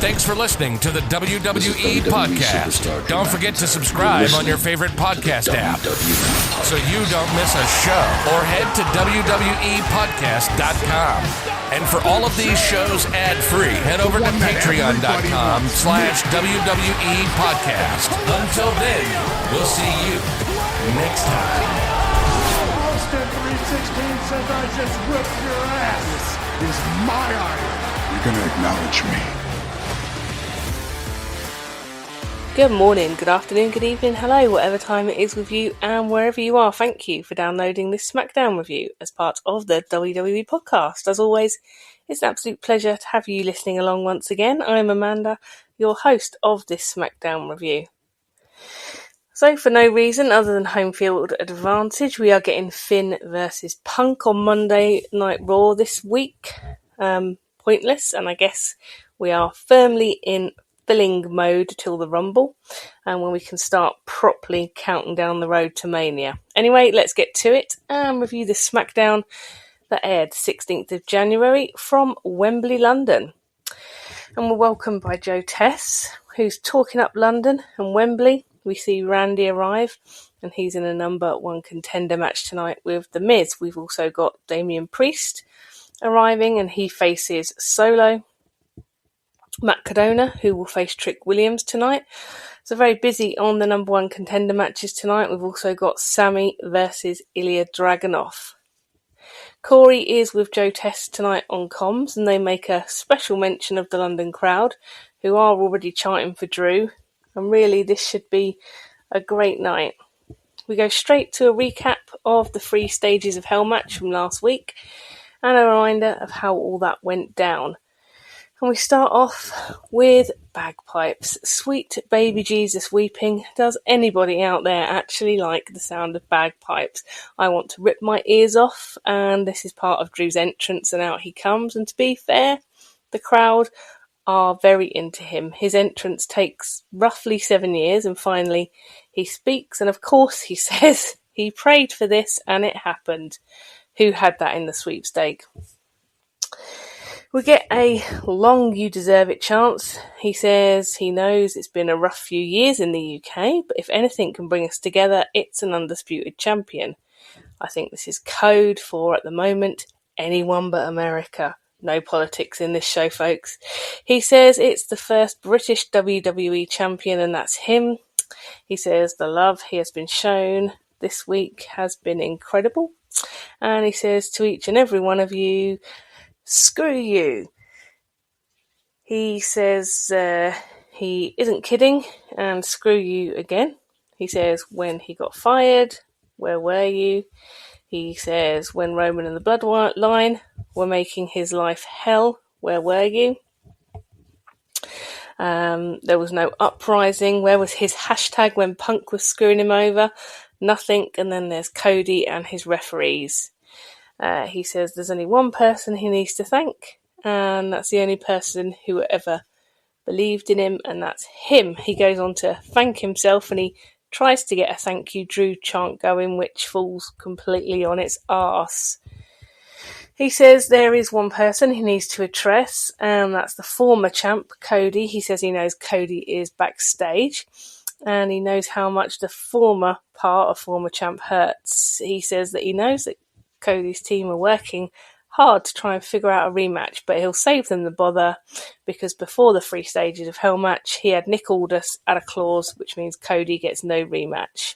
Thanks for listening to the WWE Podcast. Don't forget to subscribe on your favorite podcast app so you don't miss a show, or head to WWEpodcast.com. And for all of these shows ad-free, head over to patreon.com/WWE Podcast. Until then, we'll see you next time. Austin 316 says I just whipped your ass. This is my iron. You're going to acknowledge me. Good morning, good afternoon, good evening, hello, whatever time it is with you and wherever you are. Thank you for downloading this SmackDown review as part of the WWE Podcast. As always, it's an absolute pleasure to have you listening along once again. I'm Amanda, your host of this SmackDown review. So, for no reason other than home field advantage, we are getting Finn versus Punk on Monday Night Raw this week. Pointless, and I guess we are firmly in filling mode till the Rumble, and when we can start properly counting down the road to Mania. Anyway, let's get to it and review the SmackDown that aired 16th of January from Wembley, London. And we're welcomed by Joe Tess, who's talking up London and Wembley. We see Randy arrive, and he's in a number one contender match tonight with The Miz. We've also got Damian Priest arriving, and he faces Solo. Matt Cardona, who will face Trick Williams tonight. So very busy on the number one contender matches tonight. We've also got Sami versus Ilya Dragunov. Corey is with Joe Tess tonight on comms, and they make a special mention of the London crowd, who are already chanting for Drew. And really, this should be a great night. We go straight to a recap of the 3 stages of Hell match from last week, and a reminder of how all that went down. And we start off with bagpipes. Sweet baby Jesus weeping. Does anybody out there actually like the sound of bagpipes? I want to rip my ears off, and this is part of Drew's entrance, and out he comes. And to be fair, the crowd are very into him. His entrance takes roughly 7 years, and finally he speaks, and of course he says he prayed for this and it happened. Who had that in the sweepstake? We get a long "you deserve it" chance. He says he knows it's been a rough few years in the UK, but if anything can bring us together, it's an undisputed champion. I think this is code for, at the moment, anyone but America. No politics in this show, folks. He says it's the first British WWE champion, and that's him. He says the love he has been shown this week has been incredible. And he says to each and every one of you, screw you. He says he isn't kidding, and screw you again. He says when he got fired, where were you? He says when Roman and the Bloodline were making his life hell, where were you? There was no uprising. Where was his hashtag when Punk was screwing him over? Nothing. And then there's Cody and his referees. He says there's only one person he needs to thank, and that's the only person who ever believed in him, and that's him. He goes on to thank himself, and he tries to get a thank you Drew chant going, which falls completely on its arse. He says there is one person he needs to address, and that's the former champ, Cody. He says he knows Cody is backstage, and he knows how much the former part of former champ hurts. He says that he knows that Cody's team are working hard to try and figure out a rematch, but he'll save them the bother, because before the 3 stages of Hell match, he had Nick Aldis add a clause, which means Cody gets no rematch.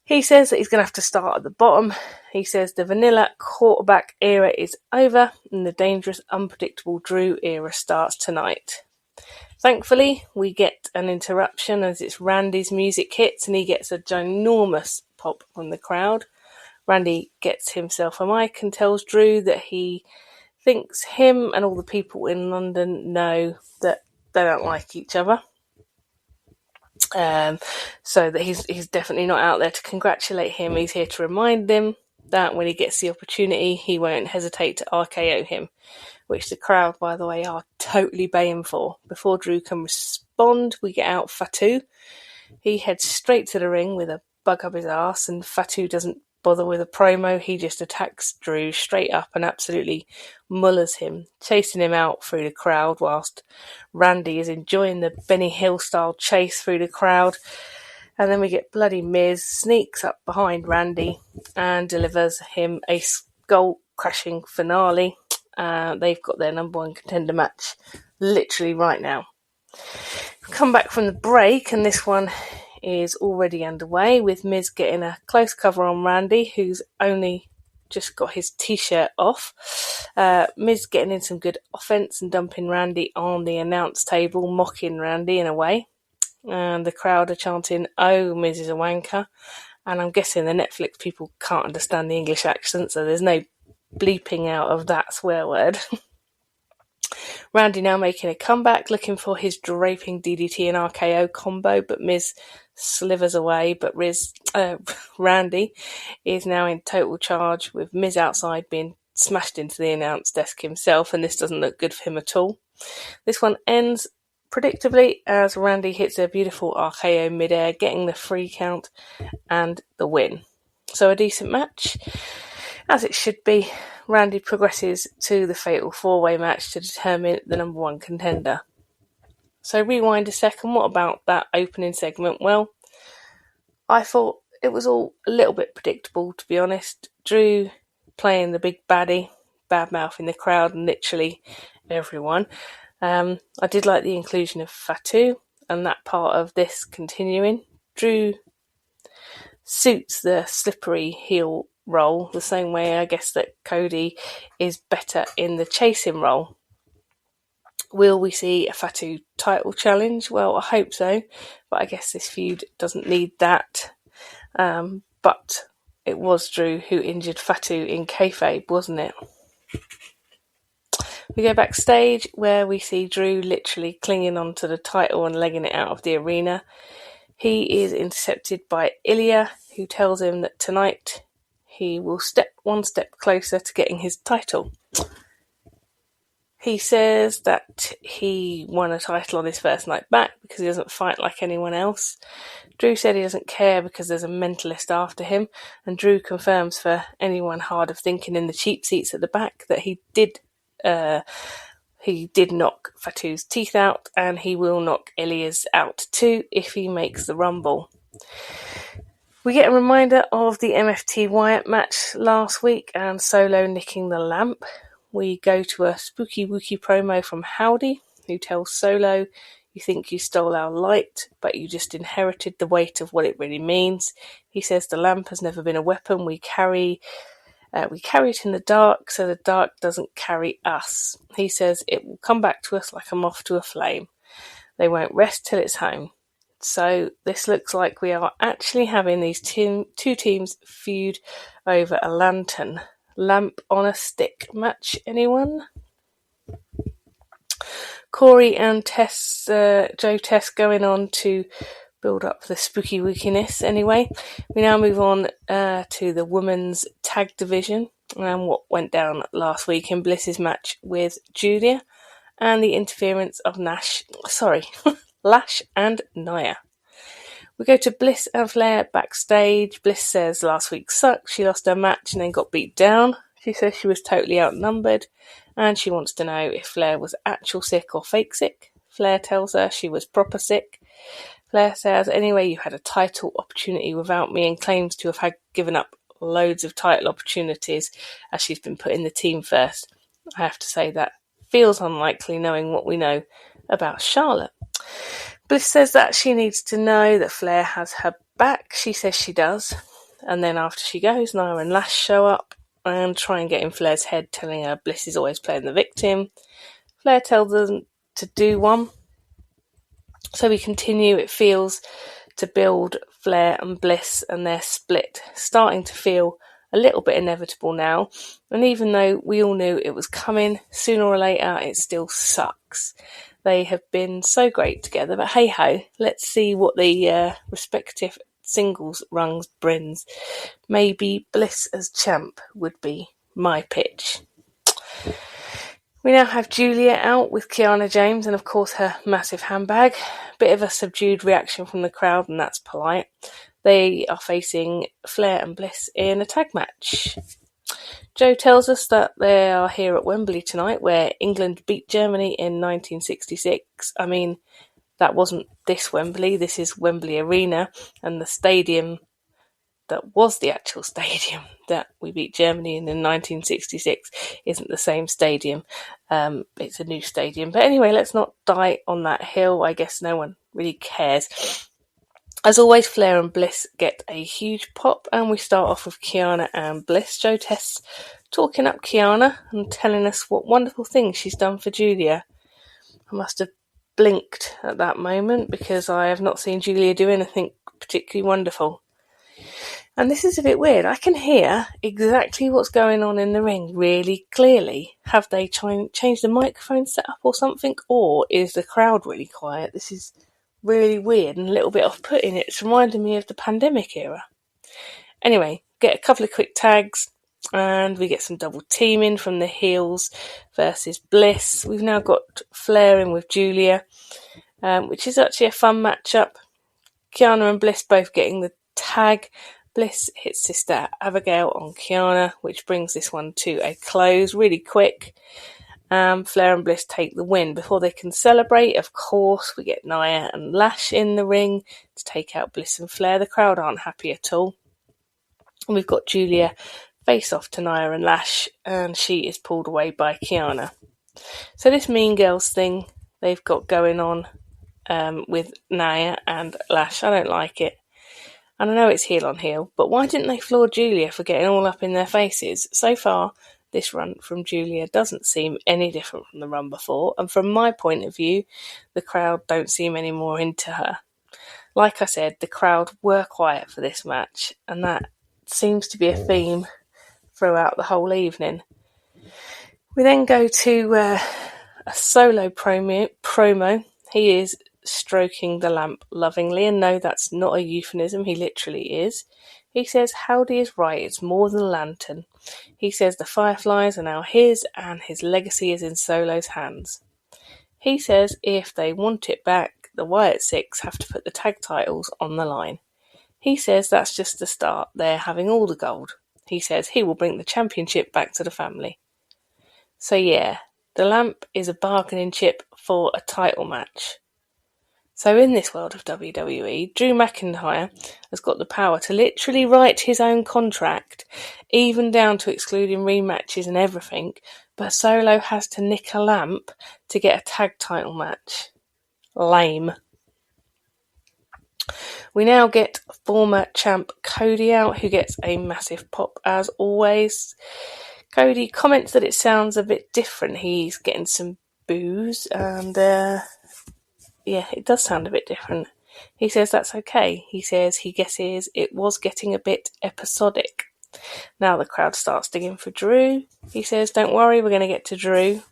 He says that he's going to have to start at the bottom. He says the vanilla quarterback era is over, and the dangerous, unpredictable Drew era starts tonight. Thankfully, we get an interruption as it's Randy's music hits, and he gets a ginormous pop from the crowd. Randy gets himself a mic and tells Drew that he thinks him and all the people in London know that they don't like each other. So that he's definitely not out there to congratulate him. He's here to remind them that when he gets the opportunity, he won't hesitate to RKO him, which the crowd, by the way, are totally baying for. Before Drew can respond, we get out Fatu. He heads straight to the ring with a bug up his arse, and Fatu doesn't bother with a promo. He just attacks Drew straight up and absolutely mullers him, chasing him out through the crowd whilst Randy is enjoying the Benny Hill style chase through the crowd. And then we get bloody Miz sneaks up behind Randy and delivers him a skull-crashing finale. They've got their number one contender match literally right now. Come back from the break, and this one is already underway with Miz getting a close cover on Randy, who's only just got his t-shirt off. Miz getting in some good offense and dumping Randy on the announce table, mocking Randy in a way. And the crowd are chanting, "Oh, Miz is a wanker." And I'm guessing the Netflix people can't understand the English accent, so there's no bleeping out of that swear word. Randy now making a comeback, looking for his draping DDT and RKO combo, but Miz slithers away. But Randy is now in total charge, with Miz outside being smashed into the announce desk himself, and this doesn't look good for him at all. This one ends predictably as Randy hits a beautiful RKO midair, getting the 3 count and the win. So a decent match, as it should be. Randy progresses to the fatal 4-way match to determine the number one contender. So rewind a second, what about that opening segment? Well, I thought it was all a little bit predictable, to be honest. Drew playing the big baddie, bad-mouthing the crowd and literally everyone. I did like the inclusion of Fatu and that part of this continuing. Drew suits the slippery heel role the same way I guess that Cody is better in the chasing role. Will we see a Fatu title challenge? Well, I hope so, but I guess this feud doesn't need that. But it was Drew who injured Fatu in kayfabe, wasn't it? We go backstage where we see Drew literally clinging onto the title and legging it out of the arena. He is intercepted by Ilya, who tells him that tonight he will step one step closer to getting his title. He says that he won a title on his first night back because he doesn't fight like anyone else. Drew said he doesn't care because there's a mentalist after him, and Drew confirms for anyone hard of thinking in the cheap seats at the back that he did knock Fatu's teeth out, and he will knock Ilya's out too if he makes the Rumble. We get a reminder of the MFT Wyatt match last week and Solo nicking the lamp. We go to a spooky wookie promo from Howdy, who tells Solo, "You think you stole our light, but you just inherited the weight of what it really means." He says the lamp has never been a weapon. We carry it in the dark, so the dark doesn't carry us. He says it will come back to us like a moth to a flame. They won't rest till it's home. So this looks like we are actually having these two teams feud over a lantern. Lamp on a stick match, anyone? Corey and Joe Tess going on to build up the spooky wookiness anyway. We now move on to the women's tag division and what went down last week in Bliss's match with Julia and the interference of Lash and Nia. We go to Bliss and Flair backstage. Bliss says last week sucked. She lost her match and then got beat down. She says she was totally outnumbered and she wants to know if Flair was actual sick or fake sick. Flair tells her she was proper sick. Flair says, "Anyway, you had a title opportunity without me," and claims to have given up loads of title opportunities as she's been putting the team first. I have to say that feels unlikely knowing what we know about Charlotte. Bliss says that she needs to know that Flair has her back. She says she does. And then after she goes, Nia and Lash show up and try and get in Flair's head, telling her Bliss is always playing the victim. Flair tells them to do one. So we continue. It feels to build Flair and Bliss and their split, starting to feel a little bit inevitable now. And even though we all knew it was coming, sooner or later it still sucks. They have been so great together, but hey-ho, let's see what the respective singles rungs brings. Maybe Bliss as champ would be my pitch. We now have Julia out with Kiana James and, of course, her massive handbag. Bit of a subdued reaction from the crowd, and that's polite. They are facing Flair and Bliss in a tag match. Joe tells us that they are here at Wembley tonight, where England beat Germany in 1966. I mean, that wasn't this Wembley, this is Wembley Arena, and the stadium that was the actual stadium that we beat Germany in 1966 isn't the same stadium. It's a new stadium. But anyway, let's not die on that hill. I guess no one really cares. As always, Flair and Bliss get a huge pop, and we start off with Kiana and Bliss. Joe Tess talking up Kiana and telling us what wonderful things she's done for Julia. I must have blinked at that moment because I have not seen Julia do anything particularly wonderful. And this is a bit weird. I can hear exactly what's going on in the ring really clearly. Have they changed the microphone setup or something? Or is the crowd really quiet? This is really weird and a little bit off-putting. It's reminding me of the pandemic era. Anyway, get a couple of quick tags and we get some double teaming from the heels versus Bliss. We've now got Flair in with Julia, which is actually a fun matchup. Kiana and Bliss both getting the tag. Bliss hits Sister Abigail on Kiana, which brings this one to a close really quick. Flair and Bliss take the win. Before they can celebrate, of course, we get Nia and Lash in the ring to take out Bliss and Flair. The crowd aren't happy at all. And we've got Julia face off to Nia and Lash, and she is pulled away by Kiana. So this Mean Girls thing they've got going on with Nia and Lash, I don't like it. And I know it's heel on heel, but why didn't they floor Julia for getting all up in their faces? So far, this run from Julia doesn't seem any different from the run before, and from my point of view, the crowd don't seem any more into her. Like I said, the crowd were quiet for this match, and that seems to be a theme throughout the whole evening. We then go to a solo promo. He is stroking the lamp lovingly, and no, that's not a euphemism, he literally is. He says Howdy is right, it's more than a lantern. He says the Fireflies are now his, and his legacy is in Solo's hands. He says if they want it back, the Wyatt Six have to put the tag titles on the line. He says that's just the start, they're having all the gold. He says he will bring the championship back to the family. So yeah, the lamp is a bargaining chip for a title match. So in this world of WWE, Drew McIntyre has got the power to literally write his own contract, even down to excluding rematches and everything, but Solo has to nick a lamp to get a tag title match. Lame. We now get former champ Cody out, who gets a massive pop as always. Cody comments that it sounds a bit different. He's getting some boos and yeah, it does sound a bit different. He says that's okay. He says he guesses it was getting a bit episodic. Now the crowd starts digging for Drew. He says, don't worry, we're going to get to Drew.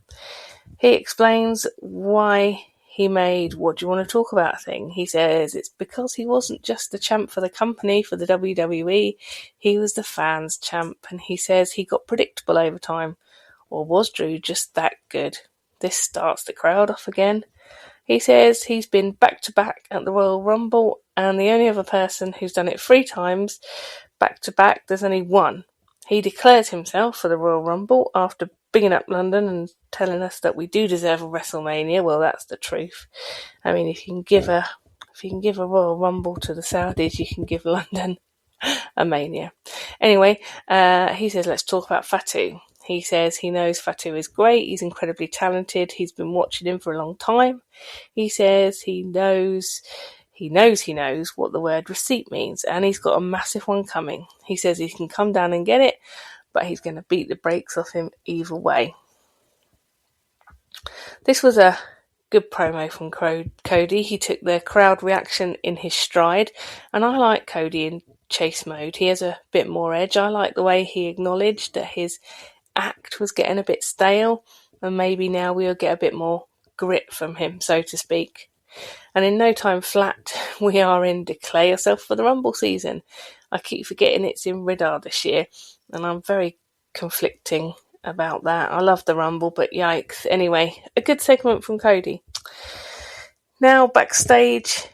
He explains why he made what do you want to talk about thing. He says it's because he wasn't just the champ for the company, for the WWE, he was the fans' champ. And he says he got predictable over time. Or was Drew just that good? This starts the crowd off again. He says he's been back-to-back at the Royal Rumble, and the only other person who's done it 3 times back-to-back, there's only one. He declares himself for the Royal Rumble after bigging up London and telling us that we do deserve a WrestleMania. Well, that's the truth. I mean, if you can give a Royal Rumble to the Saudis, you can give London a Mania. Anyway, he says let's talk about Fatu. He says he knows Fatu is great, he's incredibly talented, he's been watching him for a long time. He says he knows what the word receipt means, and he's got a massive one coming. He says he can come down and get it, but he's going to beat the brakes off him either way. This was a good promo from Cody. He took the crowd reaction in his stride, and I like Cody in chase mode. He has a bit more edge. I like the way he acknowledged that his act was getting a bit stale, and maybe now we'll get a bit more grit from him, so to speak. And in no time flat, we are in Declare Yourself for the Rumble season. I keep forgetting it's in Riddar this year, and I'm very conflicting about that. I love the Rumble, but yikes. Anyway, a good segment from Cody. Now backstage,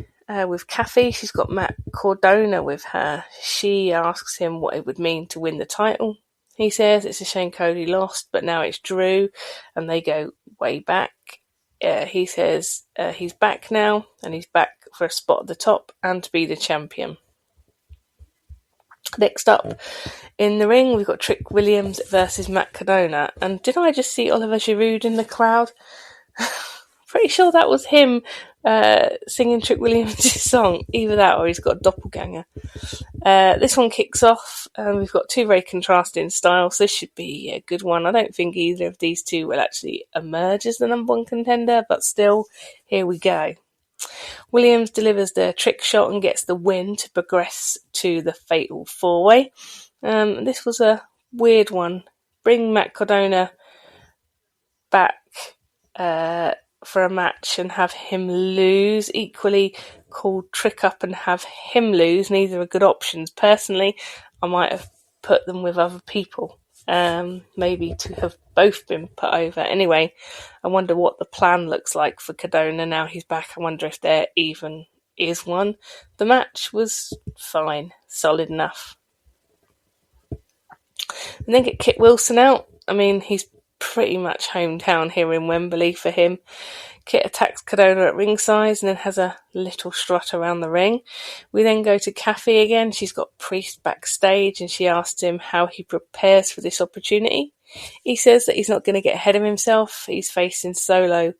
with Kathy. She's got Matt Cardona with her. She asks him what it would mean to win the title. He says it's a shame Cody lost, but now it's Drew, and they go way back. He says he's back now, and he's back for a spot at the top and to be the champion. Next up in the ring, we've got Trick Williams versus Matt Cardona. And did I just see Oliver Giroud in the crowd? Pretty sure that was him singing Trick Williams' song. Either that or he's got a doppelganger. This one kicks off, and we've got two very contrasting styles. This should be a good one. I don't think either of these two will actually emerge as the number one contender, but still, here we go. Williams delivers the trick shot and gets the win to progress to the fatal four-way. This was a weird one. Bring Matt Cardona back for a match and have him lose. Equally, call Trick up and have him lose. Neither are good options. Personally, I might have put them with other people. Maybe to have both been put over. Anyway, I wonder what the plan looks like for Cardona now he's back. I wonder if there even is one. The match was fine, solid enough. And then get Kit Wilson out. I mean, he's pretty much hometown here in Wembley for him. Kit attacks Cardona at ringside and then has a little strut around the ring. We then go to Kathy again. She's got Priest backstage and she asks him how he prepares for this opportunity. He says that he's not going to get ahead of himself. He's facing Solo,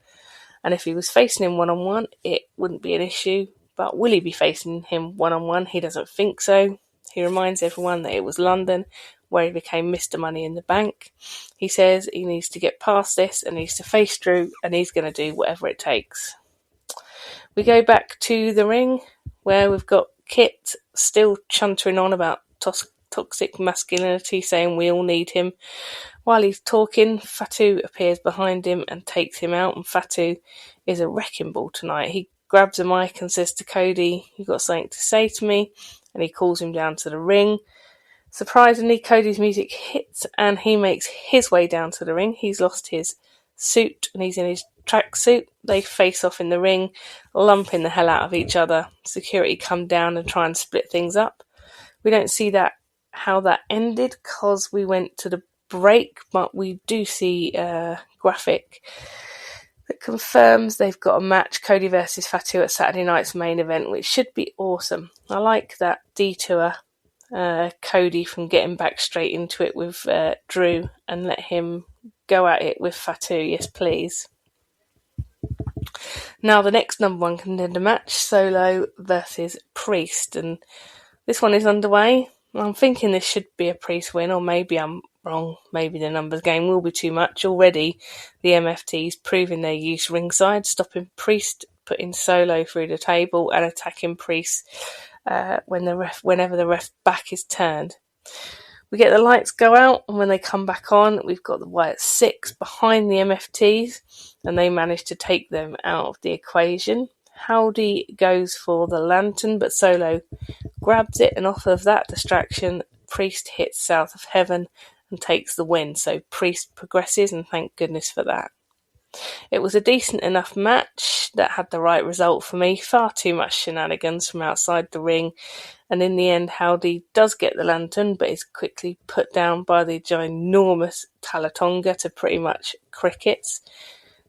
and if he was facing him one-on-one, it wouldn't be an issue. But will he be facing him one-on-one? He doesn't think so. He reminds everyone that it was London where he became Mr. Money in the Bank. He says he needs to get past this and needs to face Drew, and he's going to do whatever it takes. We go back to the ring where we've got Kit still chuntering on about toxic masculinity, saying we all need him. While he's talking, Fatu appears behind him and takes him out, and Fatu is a wrecking ball tonight. He grabs a mic and says to Cody, "You've got something to say to me," and he calls him down to the ring. Surprisingly, Cody's music hits and he makes his way down to the ring. He's lost his suit and he's in his tracksuit. They face off in the ring, lumping the hell out of each other. Security come down and try and split things up. We don't see how that ended because we went to the break, but we do see a graphic that confirms they've got a match, Cody versus Fatu, at Saturday night's main event, which should be awesome. I like that detour Cody from getting back straight into it with Drew and let him go at it with Fatu. Yes, please. Now the next number one contender match, Solo versus Priest, and this one is underway. I'm thinking this should be a Priest win, or maybe I'm wrong. Maybe the numbers game will be too much. Already the MFT's proving their use ringside, stopping Priest, putting Solo through the table and attacking Priest whenever the ref's back is turned. We get the lights go out, and when they come back on, we've got the Wyatt Six behind the MFTs, and they manage to take them out of the equation. Howdy goes for the lantern, but Solo grabs it, and off of that distraction, Priest hits South of Heaven and takes the win. So Priest progresses, and thank goodness for that. It was a decent enough match that had the right result for me. Far too much shenanigans from outside the ring, and in the end Howdy does get the lantern, but is quickly put down by the ginormous Talatonga to pretty much crickets.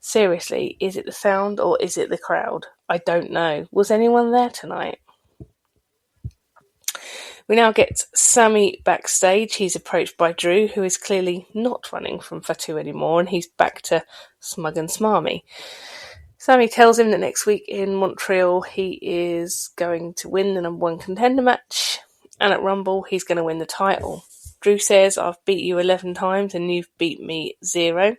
Seriously, is it the sound or is it the crowd? I don't know. Was anyone there tonight? We now get Sami backstage. He's approached by Drew, who is clearly not running from Fatu anymore, and he's back to smug and smarmy. Sami tells him that next week in Montreal he is going to win the number one contender match, and at Rumble he's going to win the title. Drew says, "I've beat you 11 times and you've beat me 0.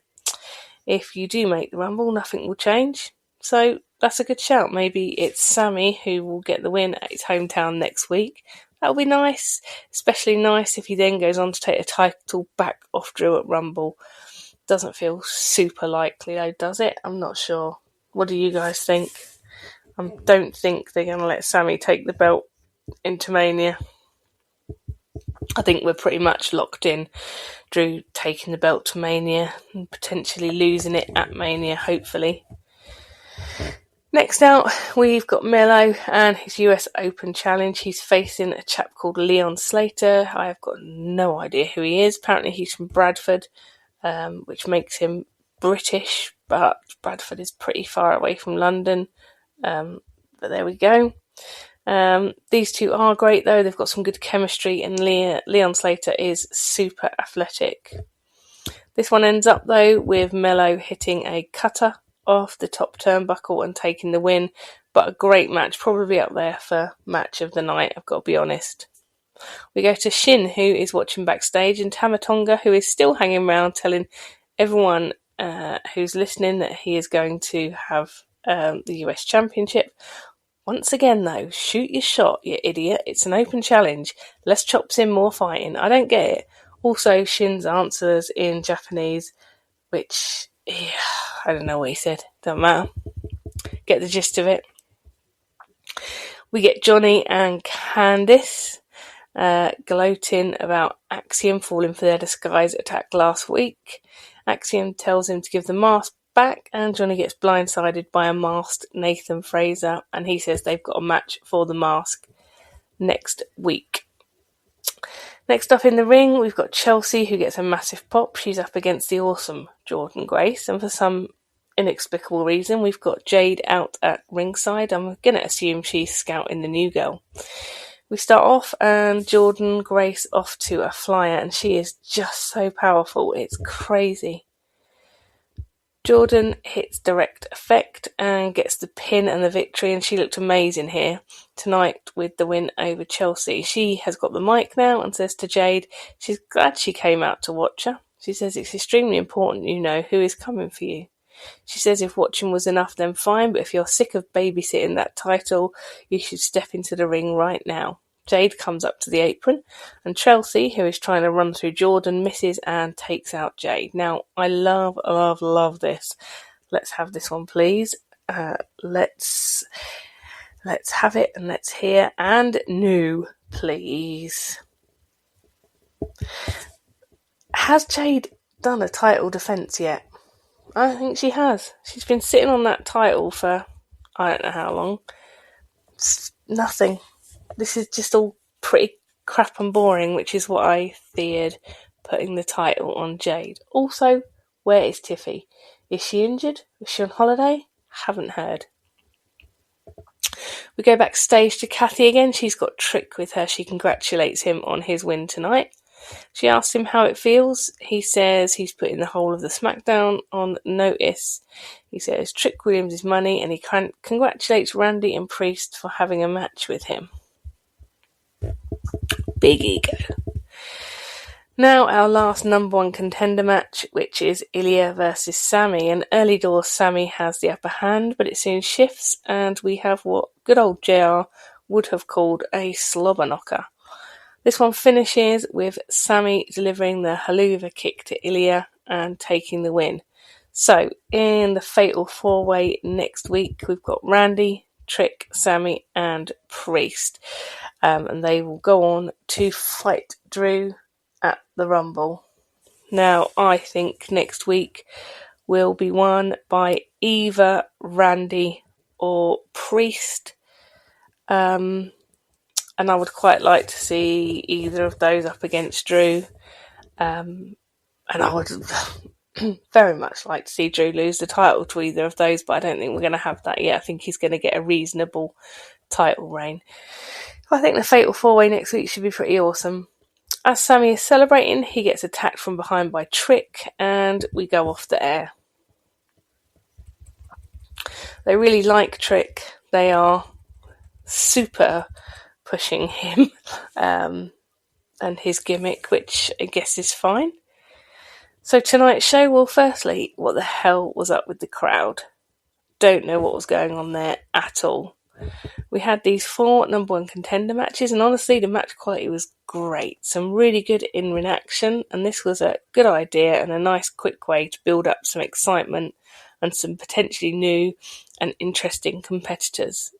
If you do make the Rumble, nothing will change." So that's a good shout. Maybe it's Sami who will get the win at his hometown next week. That'll be nice, especially nice if he then goes on to take the title back off Drew at Rumble. Doesn't feel super likely though, does it? I'm not sure. What do you guys think? I don't think they're going to let Sami take the belt into Mania. I think we're pretty much locked in. Drew taking the belt to Mania and potentially losing it at Mania, hopefully. Next out, we've got Melo and his US Open Challenge. He's facing a chap called Leon Slater. I have got no idea who he is. Apparently he's from Bradford, which makes him British, but Bradford is pretty far away from London. But there we go. These two are great though. They've got some good chemistry, and Leon Slater is super athletic. This one ends up though with Melo hitting a cutter off the top turnbuckle and taking the win, but a great match, probably up there for match of the night, I've got to be honest. We go to Shin, who is watching backstage, and Tamatonga, who is still hanging around telling everyone who's listening that he is going to have the US Championship. Once again though, shoot your shot, you idiot. It's an open challenge. Less chops in, more fighting. I don't get it. Also, Shin's answers in Japanese, which, I don't know what he said. Don't matter. Get the gist of it. We get Johnny and Candice gloating about Axiom falling for their disguise attack last week. Axiom tells him to give the mask back, and Johnny gets blindsided by a masked Nathan Fraser, and he says they've got a match for the mask next week. Next up in the ring, we've got Chelsea, who gets a massive pop. She's up against the awesome Jordynne Grace, and for some inexplicable reason, we've got Jade out at ringside. I'm going to assume she's scouting the new girl. We start off, and Jordynne Grace off to a flyer, and she is just so powerful. It's crazy. Jordynne hits direct effect and gets the pin and the victory, and she looked amazing here tonight with the win over Chelsea. She has got the mic now and says to Jade she's glad she came out to watch her. She says it's extremely important you know who is coming for you. She says if watching was enough then fine, but if you're sick of babysitting that title, you should step into the ring right now. Jade comes up to the apron, and Chelsea, who is trying to run through Jordynne, misses and takes out Jade. Now, I love this. Let's have this one, please. Let's have it, and let's hear. And new, please. Has Jade done a title defence yet? I think she has. She's been sitting on that title for I don't know how long. It's nothing. This is just all pretty crap and boring, which is what I feared putting the title on Jade. Also, where is Tiffy? Is she injured? Is she on holiday? Haven't heard. We go backstage to Kathy again. She's got Trick with her. She congratulates him on his win tonight. She asks him how it feels. He says he's putting the whole of the SmackDown on notice. He says Trick Williams is money, and he congratulates Randy and Priest for having a match with him. Big ego. Now our last number one contender match, which is Ilya versus Sami. And early doors, Sami has the upper hand, but it soon shifts, and we have what good old JR would have called a slobber knocker. This one finishes with Sami delivering the haluva kick to Ilya and taking the win. So, in the Fatal 4-Way next week, we've got Randy, Trick, Sami and Priest. And they will go on to fight Drew at the Rumble. Now, I think next week will be won by either Randy or Priest. And I would quite like to see either of those up against Drew. And I would very much like to see Drew lose the title to either of those, but I don't think we're going to have that yet. I think he's going to get a reasonable title reign. I think the Fatal 4-Way next week should be pretty awesome. As Sami is celebrating, he gets attacked from behind by Trick, and we go off the air. They really like Trick. They are super pushing him and his gimmick, which I guess is fine. So tonight's show, well, firstly, what the hell was up with the crowd? Don't know what was going on there at all. We had these 4 number one contender matches, and honestly the match quality was great. Some really good in-ring action, and this was a good idea and a nice quick way to build up some excitement and some potentially new and interesting competitors.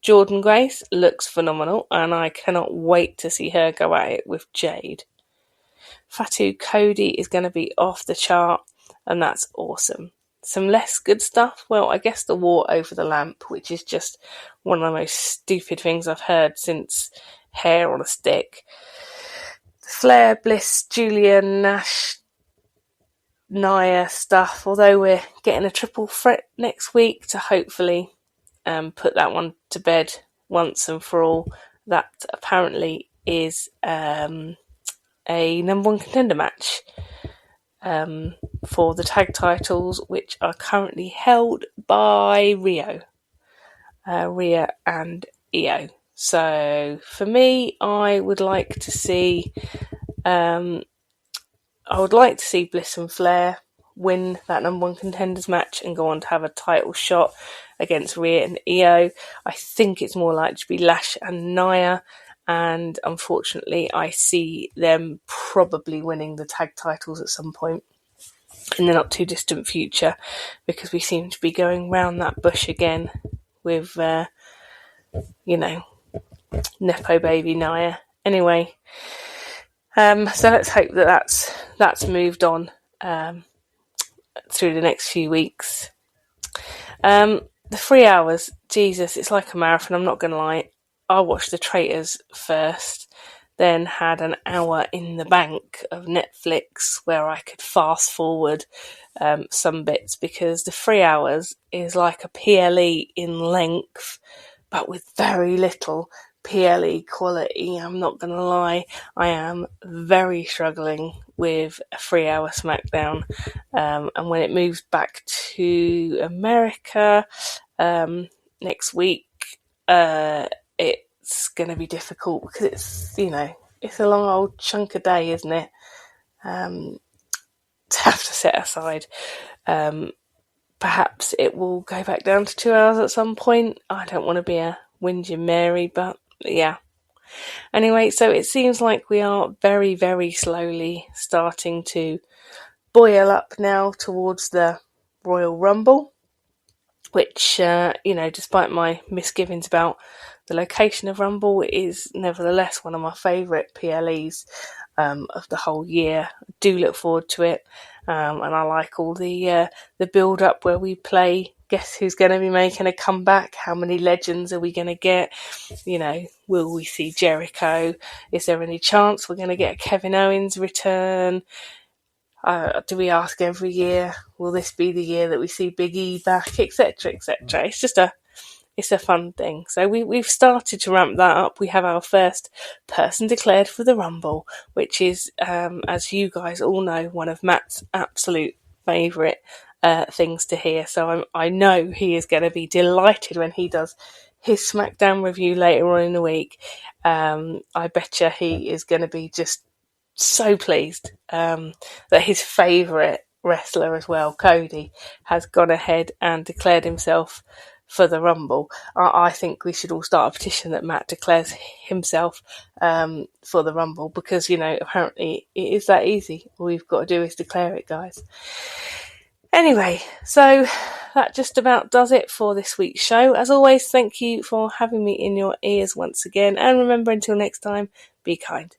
Jordynne Grace looks phenomenal, and I cannot wait to see her go at it with Jade. Fatu Cody is going to be off the chart, and that's awesome. Some less good stuff. Well, I guess the war over the lamp, which is just one of the most stupid things I've heard since hair on a stick. Flair, Bliss, Julia, Nash, Nia stuff, although we're getting a triple threat next week to hopefully put that one to bed once and for all. That apparently is a number one contender match for the tag titles, which are currently held by Rhea and Io. So for me, I would like to see Bliss and Flair win that number one contenders match and go on to have a title shot against Rhea and Io. I think it's more likely to be Lash and Nia, and unfortunately I see them probably winning the tag titles at some point in the not too distant future, because we seem to be going round that bush again with Nepo baby Nia. Anyway, so let's hope that that's moved on through the next few weeks. The 3 hours, Jesus, it's like a marathon, I'm not going to lie. I watched The Traitors first, then had an hour in the bank of Netflix where I could fast forward some bits, because the 3 hours is like a PLE in length, but with very little PLE quality. I'm not going to lie, I am very struggling with a 3 hour SmackDown, and when it moves back to America next week, it's going to be difficult, because it's a long old chunk of day, isn't it, to have to set aside. Perhaps it will go back down to 2 hours at some point. I don't want to be a whinging Mary, but yeah. Anyway, so it seems like we are very, very slowly starting to boil up now towards the Royal Rumble, which, despite my misgivings about the location of Rumble, is nevertheless one of my favourite PLEs of the whole year. I do look forward to it, and I like all the build-up where we play guess who's going to be making a comeback, how many legends are we going to get, will we see Jericho, is there any chance we're going to get a Kevin Owens return? Do we ask every year, will this be the year that we see Big E back, etc., etc. It's a fun thing. So we've started to ramp that up. We have our first person declared for the Rumble, which is, as you guys all know, one of Matt's absolute favourite things to hear. So I know he is going to be delighted when he does his SmackDown review later on in the week. I betcha he is going to be just so pleased that his favourite wrestler as well, Cody, has gone ahead and declared himself for the Rumble. I think we should all start a petition that Matt declares himself for the Rumble, because, apparently it is that easy. All we've got to do is declare it, guys. Anyway, so that just about does it for this week's show. As always, thank you for having me in your ears once again. And remember, until next time, be kind.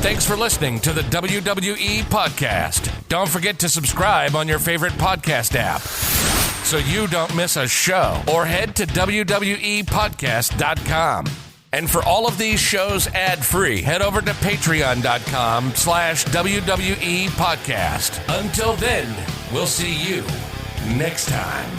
Thanks for listening to the WWE Podcast. Don't forget to subscribe on your favorite podcast app so you don't miss a show, or head to WWEpodcast.com. And for all of these shows ad-free, head over to patreon.com/WWE Podcast. Until then, we'll see you next time.